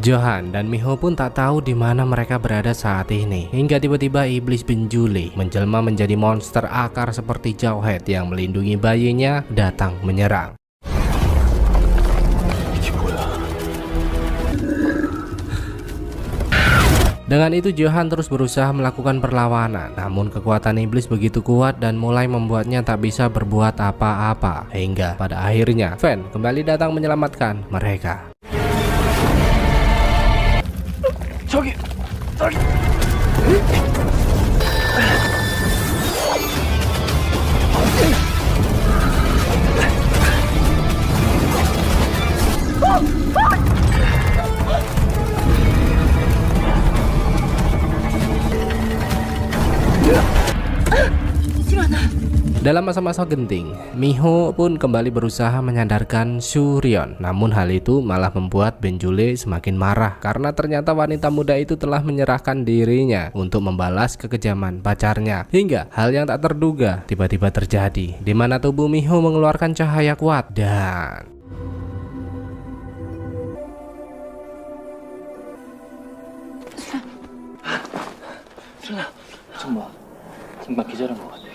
Johan dan Miho pun tak tahu di mana mereka berada saat ini, hingga tiba-tiba iblis Benjuli menjelma menjadi monster akar seperti Jawhead yang melindungi bayinya datang menyerang. Dengan itu Johan terus berusaha melakukan perlawanan, namun kekuatan iblis begitu kuat dan mulai membuatnya tak bisa berbuat apa-apa, hingga pada akhirnya Fan kembali datang menyelamatkan mereka. 저기. Dalam masa-masa genting, Miho pun kembali berusaha menyadarkan Suryeon. Namun hal itu malah membuat Benjuli semakin marah karena ternyata wanita muda itu telah menyerahkan dirinya untuk membalas kekejaman pacarnya. Hingga hal yang tak terduga tiba-tiba terjadi, di mana tubuh Miho mengeluarkan cahaya kuat dan 정말 기절한 것 같아요.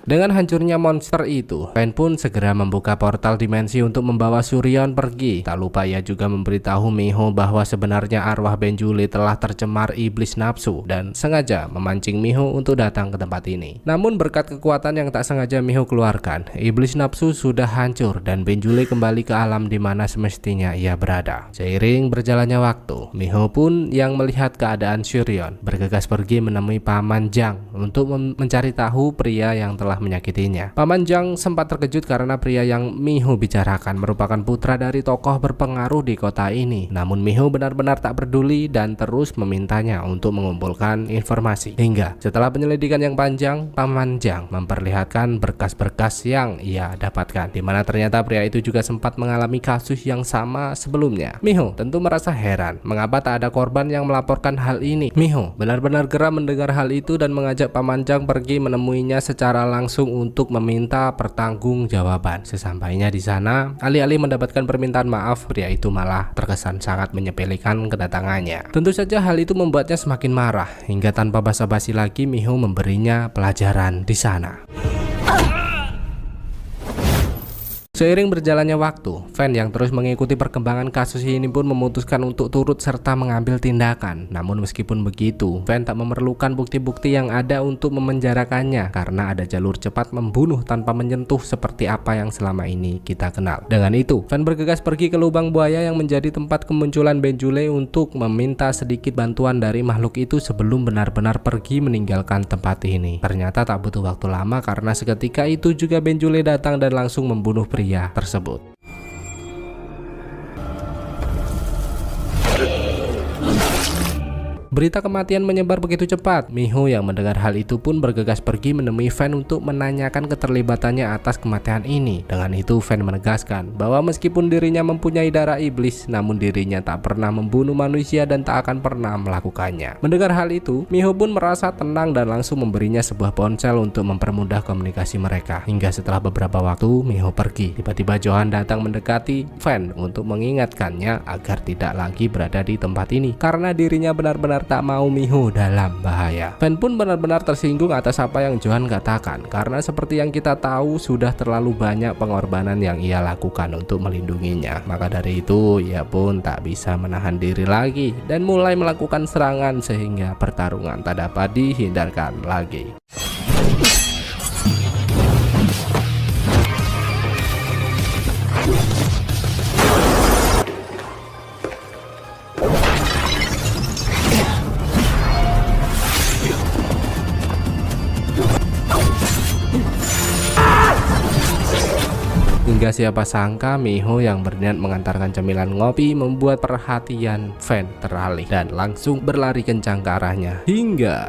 dengan hancurnya monster itu, Fan pun segera membuka portal dimensi untuk membawa Suryeon pergi. Tak lupa ia juga memberitahu Miho bahwa sebenarnya arwah Benjuli telah tercemar iblis nafsu dan sengaja memancing Miho untuk datang ke tempat ini. Namun berkat kekuatan yang tak sengaja Miho keluarkan, iblis nafsu sudah hancur dan Benjuli kembali ke alam di mana semestinya ia berada. Seiring berjalannya waktu, Miho pun yang melihat keadaan Suryeon bergegas pergi menemui Paman Jang untuk mencari tahu pria yang telah menyakitinya. Paman Jang sempat terkejut karena pria yang Miho bicarakan merupakan putra dari tokoh berpengaruh di kota ini. Namun Miho benar-benar tak peduli dan terus memintanya untuk mengumpulkan informasi. Hingga setelah penyelidikan yang panjang, Paman Jang memperlihatkan berkas-berkas yang ia dapatkan, di mana ternyata pria itu juga sempat mengalami kasus yang sama sebelumnya. Miho tentu merasa heran mengapa tak ada korban yang melaporkan hal ini. Miho benar-benar geram mendengar hal itu dan mengajak Paman Jang pergi menemuinya secara langsung untuk meminta pertanggungjawaban. Sesampainya di sana, alih-alih mendapatkan permintaan maaf, pria itu malah terkesan sangat menyepelekan kedatangannya. Tentu saja hal itu membuatnya semakin marah, hingga tanpa basa-basi lagi Miho memberinya pelajaran di sana. Seiring berjalannya waktu, Fan yang terus mengikuti perkembangan kasus ini pun memutuskan untuk turut serta mengambil tindakan. Namun meskipun begitu, Fan tak memerlukan bukti-bukti yang ada untuk memenjarakannya karena ada jalur cepat membunuh tanpa menyentuh seperti apa yang selama ini kita kenal. Dengan itu, Fan bergegas pergi ke lubang buaya yang menjadi tempat kemunculan Benjuli untuk meminta sedikit bantuan dari makhluk itu sebelum benar-benar pergi meninggalkan tempat ini. Ternyata tak butuh waktu lama karena seketika itu juga Benjuli datang dan langsung membunuh pria tersebut. Berita kematian menyebar begitu cepat. Miho yang mendengar hal itu pun bergegas pergi menemui Fan untuk menanyakan keterlibatannya atas kematian ini. Dengan itu Fan menegaskan bahwa meskipun dirinya mempunyai darah iblis, namun dirinya tak pernah membunuh manusia dan tak akan pernah melakukannya. Mendengar hal itu, Miho pun merasa tenang dan langsung memberinya sebuah ponsel untuk mempermudah komunikasi mereka. Hingga setelah beberapa waktu Miho pergi, tiba-tiba Johan datang mendekati Fan untuk mengingatkannya agar tidak lagi berada di tempat ini karena dirinya benar-benar tak mau Miho dalam bahaya. Fan pun benar-benar tersinggung atas apa yang Johan katakan karena seperti yang kita tahu sudah terlalu banyak pengorbanan yang ia lakukan untuk melindunginya. Maka dari itu ia pun tak bisa menahan diri lagi dan mulai melakukan serangan sehingga pertarungan tak dapat dihindarkan lagi. Hingga siapa sangka Miho yang berniat mengantarkan cemilan ngopi membuat perhatian Fan teralih dan langsung berlari kencang ke arahnya. Hingga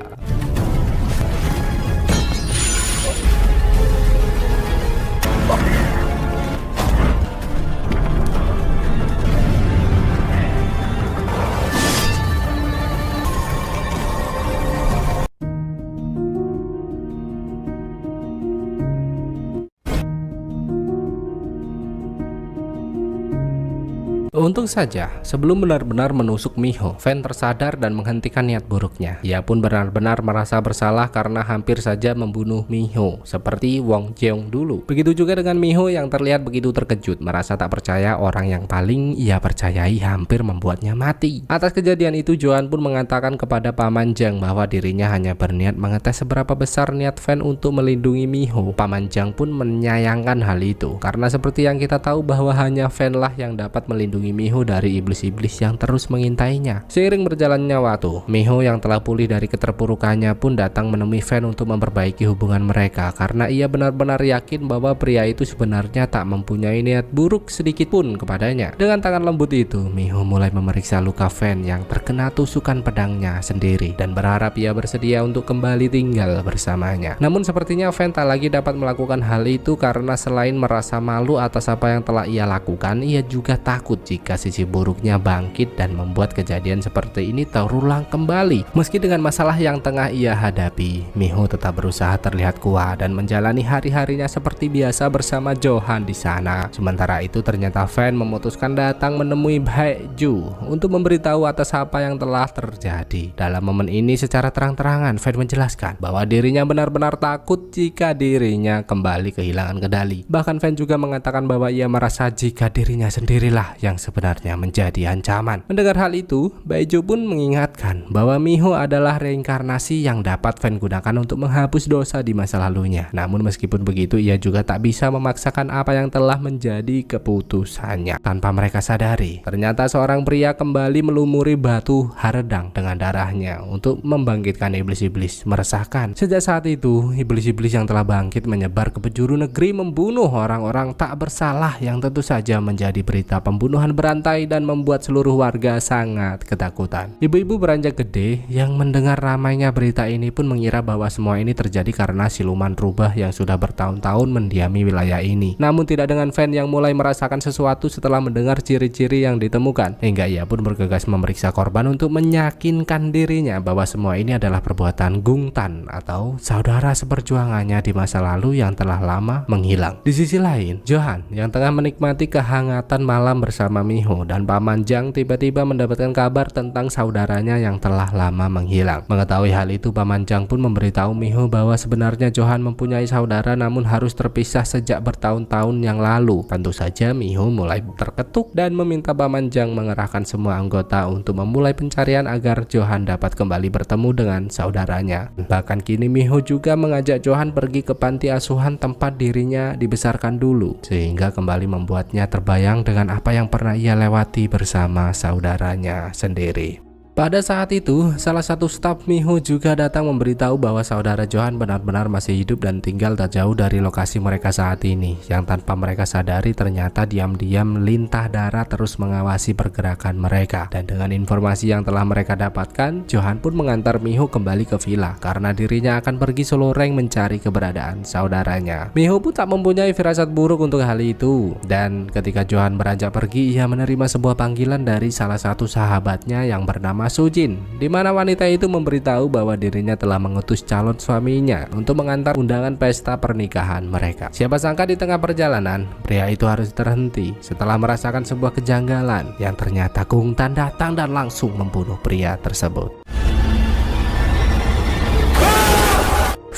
Untung saja, sebelum benar-benar menusuk Miho, Fan tersadar dan menghentikan niat buruknya. Ia pun benar-benar merasa bersalah karena hampir saja membunuh Miho, seperti Wong Jeong dulu. Begitu juga dengan Miho yang terlihat begitu terkejut, merasa tak percaya orang yang paling ia percayai hampir membuatnya mati. Atas kejadian itu, Johan pun mengatakan kepada Paman Jang bahwa dirinya hanya berniat mengetes seberapa besar niat Fan untuk melindungi Miho. Paman Jang pun menyayangkan hal itu, karena seperti yang kita tahu bahwa hanya Fan lah yang dapat melindungi Miho dari iblis-iblis yang terus mengintainya. Seiring berjalannya waktu, Miho yang telah pulih dari keterpurukannya pun datang menemui Fan untuk memperbaiki hubungan mereka, karena ia benar-benar yakin bahwa pria itu sebenarnya tak mempunyai niat buruk sedikit pun kepadanya. Dengan tangan lembut itu, Miho mulai memeriksa luka Fan yang terkena tusukan pedangnya sendiri dan berharap ia bersedia untuk kembali tinggal bersamanya. Namun sepertinya Fan tak lagi dapat melakukan hal itu karena selain merasa malu atas apa yang telah ia lakukan, ia juga takut jika sisi buruknya bangkit dan membuat kejadian seperti ini terulang kembali. Meski dengan masalah yang tengah ia hadapi, Miho tetap berusaha terlihat kuat dan menjalani hari-harinya seperti biasa bersama Johan di sana. Sementara itu ternyata Fan memutuskan datang menemui Baekju untuk memberitahu atas apa yang telah terjadi. Dalam momen ini secara terang-terangan Fan menjelaskan bahwa dirinya benar-benar takut jika dirinya kembali kehilangan kendali. Bahkan Fan juga mengatakan bahwa ia merasa jika dirinya sendirilah yang sebenarnya menjadi ancaman. Mendengar hal itu, Baekju pun mengingatkan bahwa Miho adalah reinkarnasi yang dapat Fan gunakan untuk menghapus dosa di masa lalunya. Namun meskipun begitu, ia juga tak bisa memaksakan apa yang telah menjadi keputusannya. Tanpa mereka sadari, ternyata seorang pria kembali melumuri batu haredang dengan darahnya untuk membangkitkan iblis-iblis meresahkan. Sejak saat itu, iblis-iblis yang telah bangkit menyebar ke penjuru negeri, membunuh orang-orang tak bersalah yang tentu saja menjadi berita pembunuhan berantai dan membuat seluruh warga sangat ketakutan. Ibu-ibu beranjak gede yang mendengar ramainya berita ini pun mengira bahwa semua ini terjadi karena siluman rubah yang sudah bertahun-tahun mendiami wilayah ini. Namun tidak dengan Fan yang mulai merasakan sesuatu setelah mendengar ciri-ciri yang ditemukan, hingga ia pun bergegas memeriksa korban untuk meyakinkan dirinya bahwa semua ini adalah perbuatan Gung Tan atau saudara seperjuangannya di masa lalu yang telah lama menghilang. Di sisi lain, Johan yang tengah menikmati kehangatan malam bersama Miho dan Paman Jang tiba-tiba mendapatkan kabar tentang saudaranya yang telah lama menghilang. Mengetahui hal itu, Paman Jang pun memberitahu Miho bahwa sebenarnya Johan mempunyai saudara namun harus terpisah sejak bertahun-tahun yang lalu. Tentu saja Miho mulai terketuk dan meminta Paman Jang mengerahkan semua anggota untuk memulai pencarian agar Johan dapat kembali bertemu dengan saudaranya. Bahkan kini Miho juga mengajak Johan pergi ke panti asuhan tempat dirinya dibesarkan dulu, sehingga kembali membuatnya terbayang dengan apa yang pernah ia lewati bersama saudaranya sendiri. Pada saat itu, salah satu staf Miho juga datang memberitahu bahwa saudara Johan benar-benar masih hidup dan tinggal tak jauh dari lokasi mereka saat ini. Yang tanpa mereka sadari ternyata diam-diam lintah darat terus mengawasi pergerakan mereka. Dan dengan informasi yang telah mereka dapatkan, Johan pun mengantar Miho kembali ke villa karena dirinya akan pergi seloreng mencari keberadaan saudaranya. Miho pun tak mempunyai firasat buruk untuk hal itu. Dan ketika Johan beranjak pergi, ia menerima sebuah panggilan dari salah satu sahabatnya yang bernama Sujin, di mana wanita itu memberitahu bahwa dirinya telah mengutus calon suaminya untuk mengantar undangan pesta pernikahan mereka. Siapa sangka di tengah perjalanan, pria itu harus terhenti setelah merasakan sebuah kejanggalan yang ternyata Gung Tan datang dan langsung membunuh pria tersebut.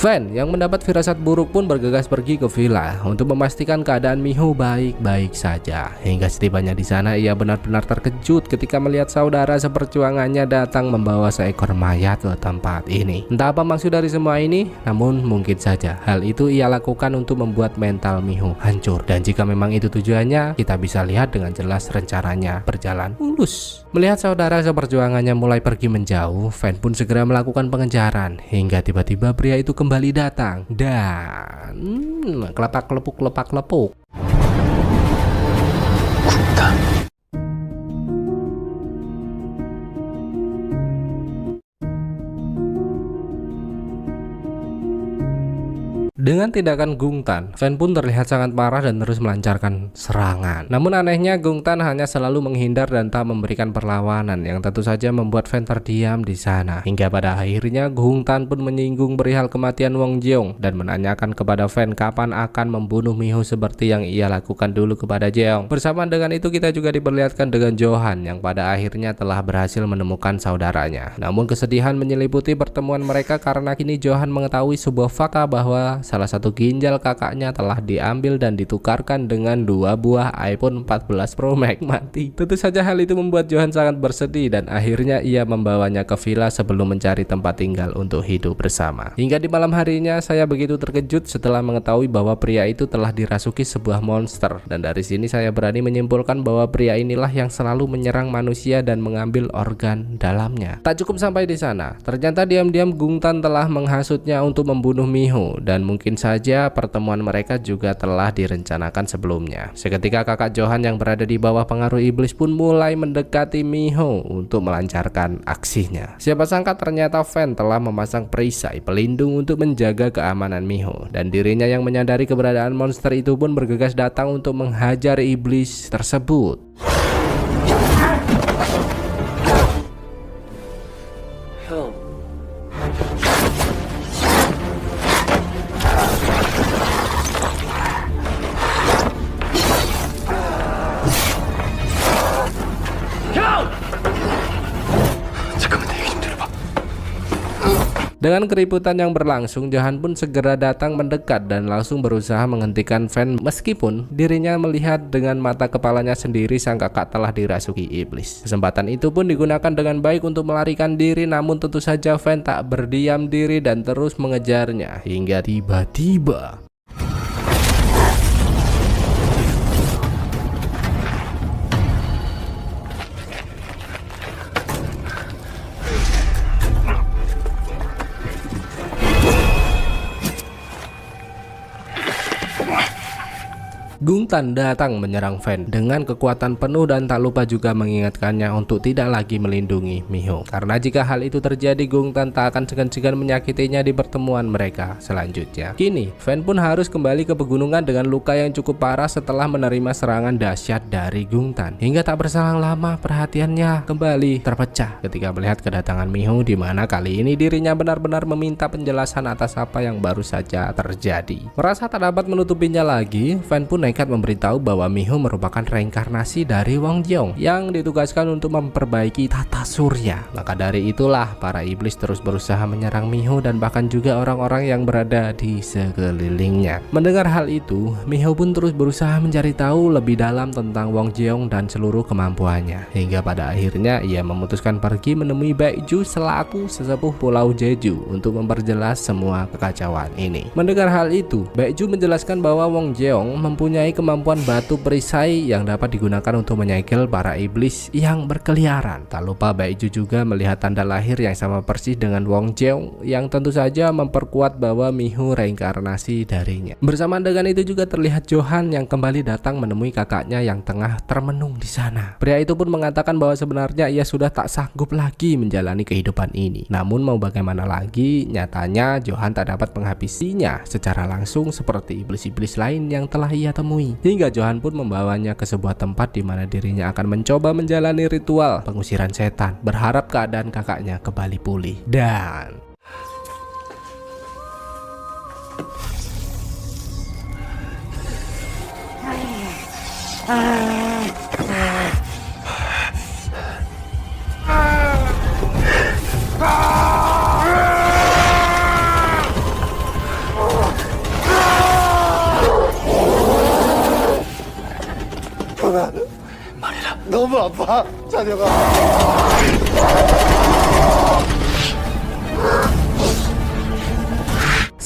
Fan yang mendapat firasat buruk pun bergegas pergi ke villa untuk memastikan keadaan Miho baik-baik saja. Hingga setibanya di sana, ia benar-benar terkejut ketika melihat saudara seperjuangannya datang membawa seekor mayat ke tempat ini. Entah apa maksud dari semua ini, namun mungkin saja hal itu ia lakukan untuk membuat mental Miho hancur. Dan jika memang itu tujuannya, kita bisa lihat dengan jelas rencananya berjalan mulus. Melihat saudara seperjuangannya mulai pergi menjauh, Fan pun segera melakukan pengejaran hingga tiba-tiba pria itu kembali datang dan kelepak lepuk. Dengan tindakan Gungtan, Fan pun terlihat sangat marah dan terus melancarkan serangan. Namun anehnya Gungtan hanya selalu menghindar dan tak memberikan perlawanan, yang tentu saja membuat Fan terdiam di sana. Hingga pada akhirnya Gungtan pun menyinggung perihal kematian Wong Jeong dan menanyakan kepada Fan kapan akan membunuh Miho seperti yang ia lakukan dulu kepada Jeong. Bersamaan dengan itu kita juga diperlihatkan dengan Johan yang pada akhirnya telah berhasil menemukan saudaranya. Namun kesedihan menyeliputi pertemuan mereka karena kini Johan mengetahui sebuah fakta bahwa salah satu ginjal kakaknya telah diambil dan ditukarkan dengan 2 buah iPhone 14 Pro Max mati. Tentu saja hal itu membuat Johan sangat bersedih dan akhirnya ia membawanya ke villa sebelum mencari tempat tinggal untuk hidup bersama. Hingga di malam harinya saya begitu terkejut setelah mengetahui bahwa pria itu telah dirasuki sebuah monster, dan dari sini saya berani menyimpulkan bahwa pria inilah yang selalu menyerang manusia dan mengambil organ dalamnya. Tak cukup sampai di sana, ternyata diam-diam Gungtan telah menghasutnya untuk membunuh Miho, dan mungkin saja pertemuan mereka juga telah direncanakan sebelumnya. Seketika kakak Johan yang berada di bawah pengaruh iblis pun mulai mendekati Miho untuk melancarkan aksinya. Siapa sangka ternyata Fan telah memasang perisai pelindung untuk menjaga keamanan Miho, dan dirinya yang menyadari keberadaan monster itu pun bergegas datang untuk menghajar iblis tersebut. 형. 잠깐만 내 얘기 좀 들어봐. Dengan keributan yang berlangsung, Johan pun segera datang mendekat dan langsung berusaha menghentikan Fan meskipun dirinya melihat dengan mata kepalanya sendiri sang kakak telah dirasuki iblis. Kesempatan itu pun digunakan dengan baik untuk melarikan diri, namun tentu saja Fan tak berdiam diri dan terus mengejarnya hingga tiba-tiba Gungtan datang menyerang Fan dengan kekuatan penuh dan tak lupa juga mengingatkannya untuk tidak lagi melindungi Miho. Karena jika hal itu terjadi, Gungtan tak akan segan-segan menyakitinya di pertemuan mereka selanjutnya. Kini, Fan pun harus kembali ke pegunungan dengan luka yang cukup parah setelah menerima serangan dahsyat dari Gungtan. Hingga tak berselang lama, perhatiannya kembali terpecah ketika melihat kedatangan Miho, di mana kali ini dirinya benar-benar meminta penjelasan atas apa yang baru saja terjadi. Merasa tak dapat menutupinya lagi, Fan pun nekat memberitahu bahwa Miho merupakan reinkarnasi dari Wong Jeong yang ditugaskan untuk memperbaiki tata surya. Maka dari itulah para iblis terus berusaha menyerang Miho dan bahkan juga orang-orang yang berada di sekelilingnya. Mendengar hal itu, Miho pun terus berusaha mencari tahu lebih dalam tentang Wong Jeong dan seluruh kemampuannya. Hingga pada akhirnya ia memutuskan pergi menemui Baekju selaku sesepuh Pulau Jeju untuk memperjelas semua kekacauan ini. Mendengar hal itu, Baekju menjelaskan bahwa Wong Jeong mempunyai kemampuan batu perisai yang dapat digunakan untuk menyegel para iblis yang berkeliaran. Tak lupa Baekju juga melihat tanda lahir yang sama persis dengan Wong Jeong yang tentu saja memperkuat bahwa Miho reinkarnasi darinya. Bersamaan dengan itu juga terlihat Johan yang kembali datang menemui kakaknya yang tengah termenung di sana. Pria itu pun mengatakan bahwa sebenarnya ia sudah tak sanggup lagi menjalani kehidupan ini. Namun mau bagaimana lagi, nyatanya Johan tak dapat menghabisinya secara langsung seperti iblis-iblis lain yang telah ia temui. Hingga Johan pun membawanya ke sebuah tempat di mana dirinya akan mencoba menjalani ritual pengusiran setan, berharap keadaan kakaknya kembali pulih. Dan 말해라. 너무 아파, 자녀가.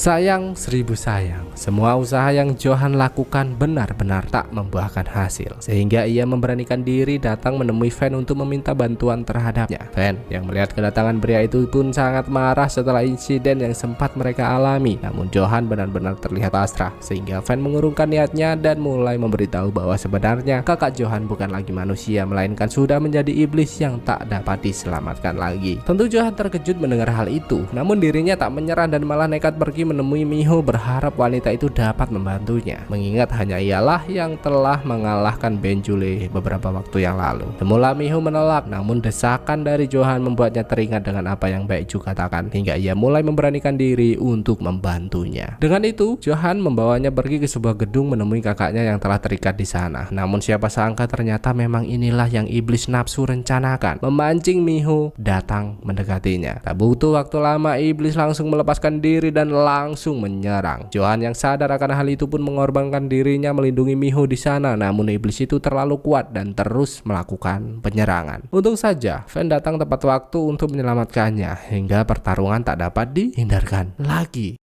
sayang seribu sayang, semua usaha yang Johan lakukan benar-benar tak membuahkan hasil, sehingga ia memberanikan diri datang menemui Fan untuk meminta bantuan terhadapnya. Fan yang melihat kedatangan pria itu pun sangat marah setelah insiden yang sempat mereka alami. Namun Johan benar-benar terlihat pasrah, sehingga Fan mengurungkan niatnya dan mulai memberitahu bahwa sebenarnya kakak Johan bukan lagi manusia, melainkan sudah menjadi iblis yang tak dapat diselamatkan lagi. Tentu Johan terkejut mendengar hal itu, namun dirinya tak menyerah dan malah nekat pergi menemui Miho berharap wanita itu dapat membantunya, mengingat hanya ialah yang telah mengalahkan Benjule beberapa waktu yang lalu. Semula Miho menolak, namun desakan dari Johan membuatnya teringat dengan apa yang Baekju katakan, hingga ia mulai memberanikan diri untuk membantunya. Dengan itu, Johan membawanya pergi ke sebuah gedung menemui kakaknya yang telah terikat di sana. Namun siapa sangka ternyata memang inilah yang iblis nafsu rencanakan, memancing Miho datang mendekatinya. Tak butuh waktu lama, iblis langsung melepaskan diri dan langsung menyerang. Johan yang sadar akan hal itu pun mengorbankan dirinya melindungi Miho di sana, namun iblis itu terlalu kuat dan terus melakukan penyerangan. Untung saja Fan datang tepat waktu untuk menyelamatkannya, hingga pertarungan tak dapat dihindarkan lagi.